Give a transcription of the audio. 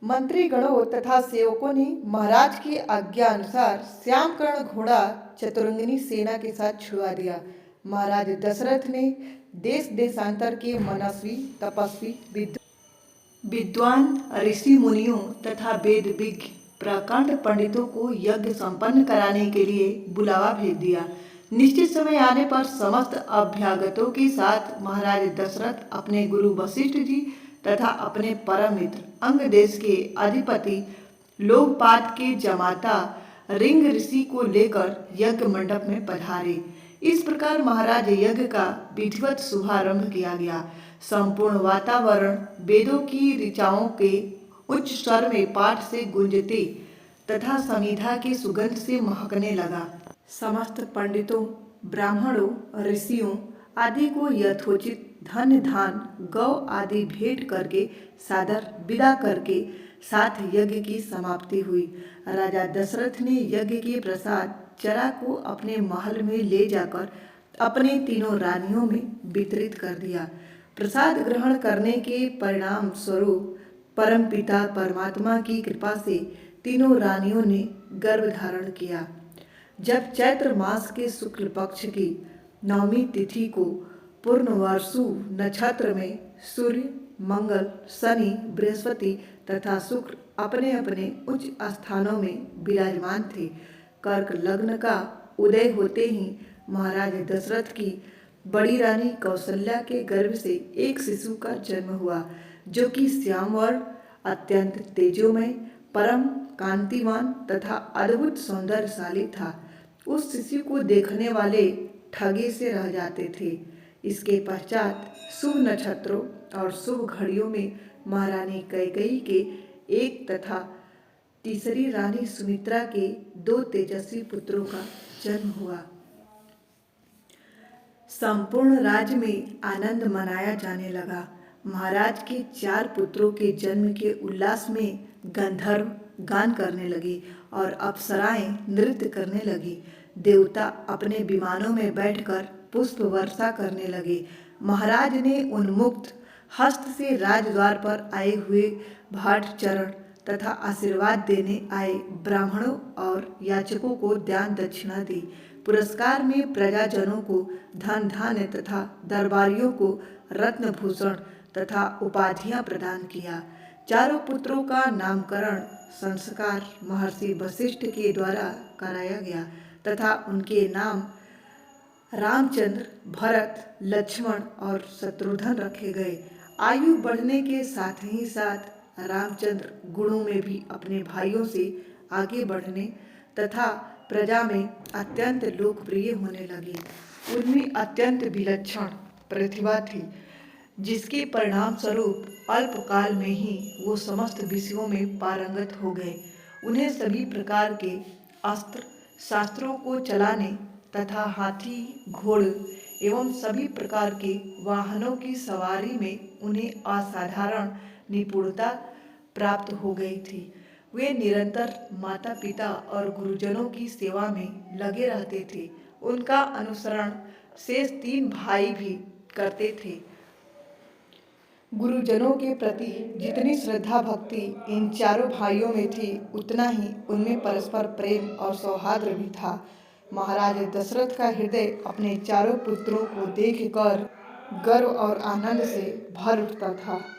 मंत्रीगणों तथा सेवकों ने महाराज की आज्ञा अनुसार श्यामकर्ण घोड़ा चतुरंगिनी सेना के साथ छुड़वा दिया। महाराज दशरथ ने देश देशांतर के मनस्वी, तपस्वी, विद्वान, ऋषि मुनियों तथा वेद विज्ञ प्रकांड पंडितों को यज्ञ संपन्न कराने के लिए बुलावा भेज दिया। निश्चित समय आने पर समस्त अभ्यागतों के साथ महाराज दशरथ अपने गुरु वशिष्ठ जी तथा अपने परम मित्र अंग देश के अधिपति लोकपात के जमाता रिंग ऋषि को लेकर यज्ञ मंडप में पधारे। इस प्रकार महाराज यज्ञ का विधिवत शुभारंभ किया गया। संपूर्ण वातावरण वेदों की ऋचाओं के उच्च स्वर में पाठ से गूंजते तथा समिधा की सुगंध से महकने लगा। समस्त पंडितों, ब्राह्मणों, ऋषियों आदि को यथोचित धन धान गौ आदि भेंट करके सादर विदा करके साथ यज्ञ की समाप्ति हुई। राजा दशरथ ने यज्ञ के प्रसाद चरा को अपने महल में ले जाकर अपने तीनों रानियों में वितरित कर दिया। प्रसाद ग्रहण करने के परिणाम स्वरूप परमपिता परमात्मा की कृपा से तीनों रानियों ने गर्भ धारण किया। जब चैत्र मास के शुक्ल पक्ष की नवमी तिथि को पूर्णवर्षु नक्षत्र में सूर्य, मंगल, शनि, बृहस्पति तथा शुक्र अपने अपने उच्च स्थानों में विराजमान थे, कर्क लग्न का उदय होते ही महाराज दशरथ की बड़ी रानी कौशल्या के गर्भ से एक शिशु का जन्म हुआ, जो कि श्यामवर्ण, अत्यंत तेजोमय, परम कांतिमान तथा अद्भुत सौंदर्यशाली था। उस शिशु को देखने वाले ठगे से रह जाते थे। इसके पश्चात शुभ नक्षत्रों और शुभ घड़ियों में महारानी कैकेयी के एक तथा तीसरी रानी सुमित्रा के 2 तेजस्वी पुत्रों का जन्म हुआ। संपूर्ण राज्य में आनंद मनाया जाने लगा। महाराज के 4 पुत्रों के जन्म के उल्लास में गंधर्व गान करने लगे और अप्सराएं नृत्य करने लगी। देवता अपने विमानों में बैठकर पुष्प वर्षा करने लगे। महाराज ने उन्मुक्त हस्त से राजद्वार पर आए हुए भाट चरण तथा आशीर्वाद देने आए ब्राह्मणों और याचकों को दान दक्षिणा दी। पुरस्कार में प्रजाजनों को धन धान्य तथा दरबारियों को रत्न भूषण तथा उपाधियां प्रदान किया। चारों पुत्रों का नामकरण संस्कार महर्षि वशिष्ठ के द्वारा कराया गया तथा उनके नाम रामचंद्र, भरत, लक्ष्मण और शत्रुघ्न रखे गए। आयु बढ़ने के साथ ही साथ रामचंद्र गुणों में भी अपने भाइयों से आगे बढ़ने तथा प्रजा में अत्यंत लोकप्रिय होने लगे। उनमें अत्यंत विलक्षण प्रतिभा थी, जिसके परिणाम स्वरूप अल्पकाल में ही वो समस्त विषयों में पारंगत हो गए। उन्हें सभी प्रकार के अस्त्र शास्त्रों को चलाने तथा हाथी, घोड़े एवं सभी प्रकार के वाहनों की सवारी में उन्हें असाधारण निपुणता प्राप्त हो गई थी। वे निरंतर माता पिता और गुरुजनों की सेवा में लगे रहते थे। उनका अनुसरण शेष 3 भाई भी करते थे। गुरुजनों के प्रति जितनी श्रद्धा भक्ति इन चारों भाइयों में थी, उतना ही उनमें परस्पर प्रेम और सौहार्द भी था। महाराज दशरथ का हृदय अपने चारों पुत्रों को देखकर गर्व और आनंद से भर उठता था।